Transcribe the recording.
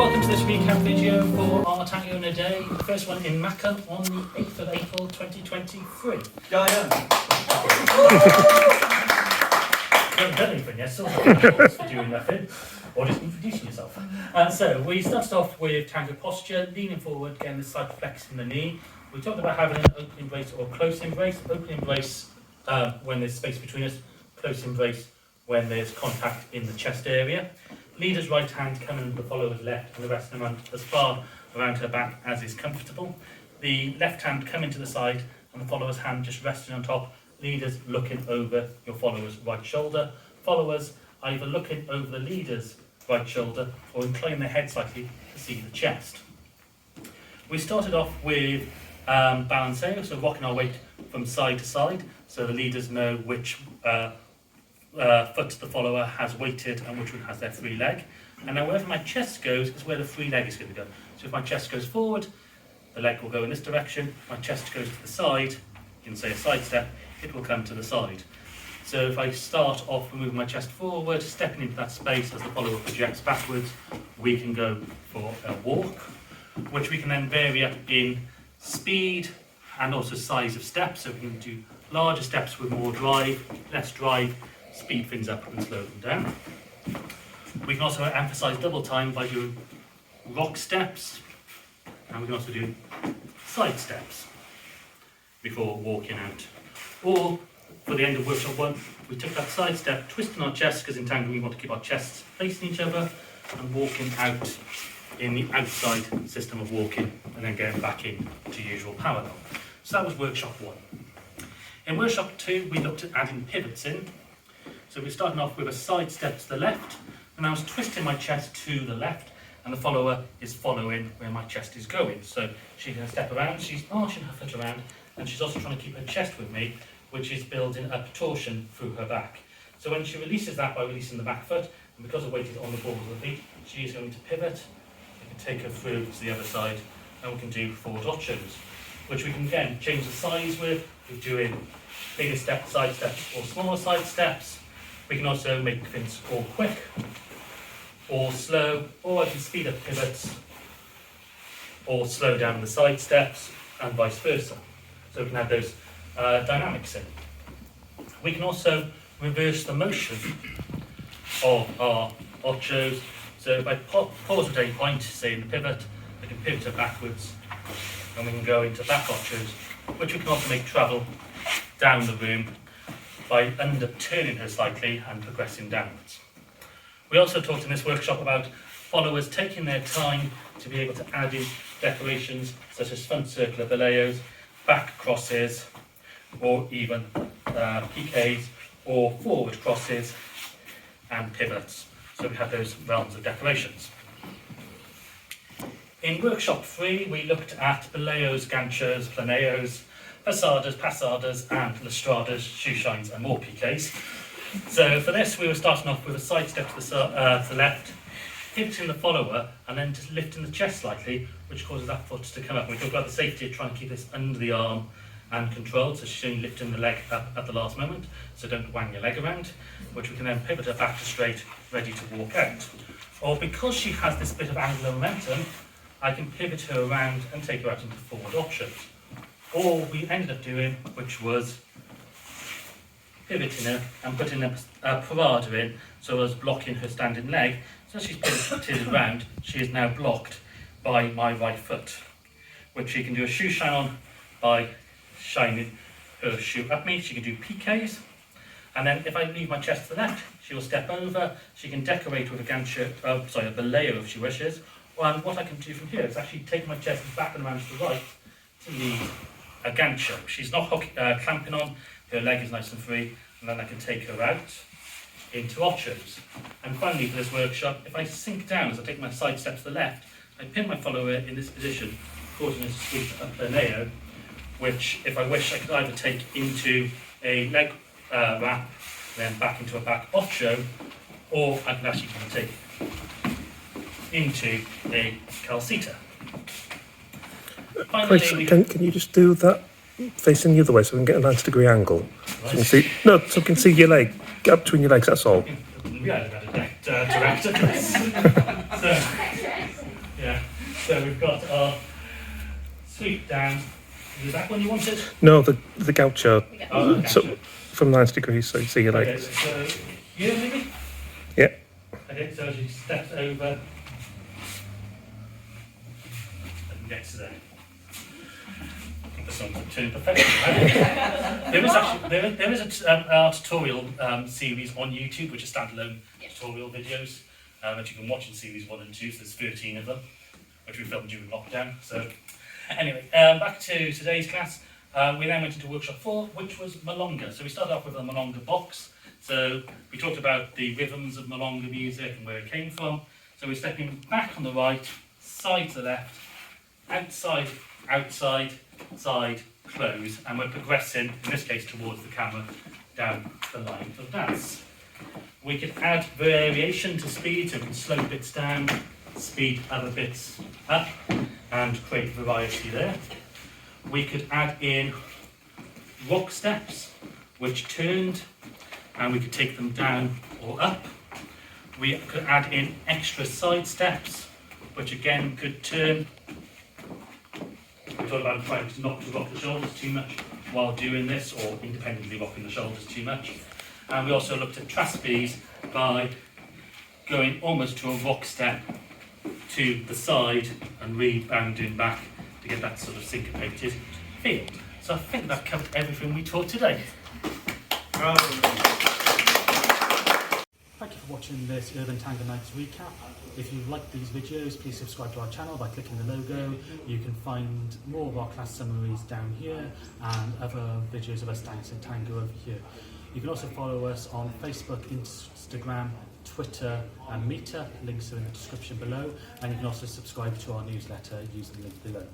welcome to this recap video for our Tango in a day. The first one in Machen on the 8th of April 2023. Yeah, You haven't done anything yet, so for doing nothing, or just introducing yourself. So we started off with Tango posture, leaning forward, getting the side flex in the knee. We talked about having an open embrace or close embrace. Open embrace when there's space between us, close embrace when there's contact in the chest area. Leader's right hand coming to the follower's left, and the rest of them as far around her back as is comfortable. The left hand coming to the side, and the follower's hand just resting on top. Leaders looking over your follower's right shoulder. Followers either looking over the leader's right shoulder or inclining their head slightly to see the chest. We started off with Planeo, so rocking our weight from side to side, so the leaders know which foot the follower has weighted and which one has their free leg. And now wherever my chest goes is where the free leg is going to go. So if my chest goes forward, the leg will go in this direction. If my chest goes to the side, you can say a side step, it will come to the side. So if I start off moving my chest forward, stepping into that space as the follower projects backwards, we can go for a walk, which we can then vary up in speed and also size of steps. So we can do larger steps with more drive, less drive, speed things up and slow them down. We can also emphasize double time by doing rock steps, and we can also do side steps before walking out. Or for the end of workshop 1, we took that side step, twisting our chest, because in Tango we want to keep our chests facing each other, and walking out in the outside system of walking, and then getting back in to usual parallel. So that was workshop 1. In workshop 2, we looked at adding pivots in. So we're starting off with a side step to the left, and I was twisting my chest to the left, and the follower is following where my chest is going. So she can step around, she's arching her foot around, and she's also trying to keep her chest with me, which is building a torsion through her back. So when she releases that by releasing the back foot, and because the weight is on the balls of the feet, she is going to pivot. We can take her through to the other side, and we can do forward ochos, which we can again change the size with. We're doing bigger side steps or smaller side steps. We can also make things all quick or slow, or I can speed up pivots or slow down the side steps and vice versa. So we can have those dynamics in. We can also reverse the motion of our ochos. So if I pause at any point, say in the pivot, I can pivot it backwards and we can go into back ochos, which we can also make travel down the room by under-turning her slightly and progressing downwards. We also talked in this workshop about followers taking their time to be able to add in decorations such as front circular Palaeos, back crosses, or even PKs, or forward crosses and pivots. So we have those realms of decorations. In workshop 3, we looked at Palaeos, Ganchos, Planeos, passadas, and lastradas, shoe shines, and more PKs. So for this, we were starting off with a side step to the left, pivoting the follower, and then just lifting the chest slightly, which causes that foot to come up. We talked about the safety of trying to keep this under the arm and controlled, so she's only lifting the leg up at the last moment, so don't wang your leg around, which we can then pivot her back to straight, ready to walk out. Or because she has this bit of angular momentum, I can pivot her around and take her out into forward ochos. Or we ended up doing, which was pivoting her and putting a parada in, so as blocking her standing leg. So as she's pivoted around, she is now blocked by my right foot, which she can do a shoe shine on by shining her shoe at me. She can do PKs, and then if I leave my chest to the left, she will step over. She can decorate with a gancho, a Planeo if she wishes. And what I can do from here is actually take my chest back and around to the right to lead a gancho. She's not clamping on, her leg is nice and free, and then I can take her out into ochos. And finally for this workshop, if I sink down as I take my side step to the left, I pin my follower in this position, causing her to sweep a Planeo, which if I wish I could either take into a leg wrap, then back into a back ocho, or I can actually take into a calcita. Finally, can you just do that facing the other way so we can get a 90-degree angle? So we can see, so we can see your leg. Get up between your legs, that's all. Yeah, director. sweep down. Is that one you wanted? No, the gaucho. Oh, okay. So from 90 degrees, so you see your Okay, legs. so here maybe? Yeah. Okay, so as you step over and get to there. The songs are turning perfection. There is actually there is a tutorial series on YouTube, which is standalone tutorial videos that you can watch in series 1 and 2. So there's 13 of them, which we filmed during lockdown. So anyway, back to today's class. We then went into workshop 4, which was Milonga. So we started off with a Milonga box. So we talked about the rhythms of Milonga music and where it came from. So we're stepping back on the right, side to the left, outside, outside, side, close, and we're progressing, in this case towards the camera, down the line of dance. We could add variation to speed, so we can slow bits down, speed other bits up, and create variety there. We could add in rock steps, which turned, and we could take them down or up. We could add in extra side steps, which again could turn. We talked about trying not to rock the shoulders too much while doing this, or independently rocking the shoulders too much. And we also looked at trapezies by going almost to a rock step to the side and rebounding back to get that sort of syncopated feel. So I think that covered everything we taught today. Thank you for watching this Urban Tango Nights recap. If you like these videos, please subscribe to our channel by clicking the logo. You can find more of our class summaries down here and other videos of us dancing tango over here. You can also follow us on Facebook, Instagram, Twitter and Meetup. Links are in the description below. And you can also subscribe to our newsletter using the link below.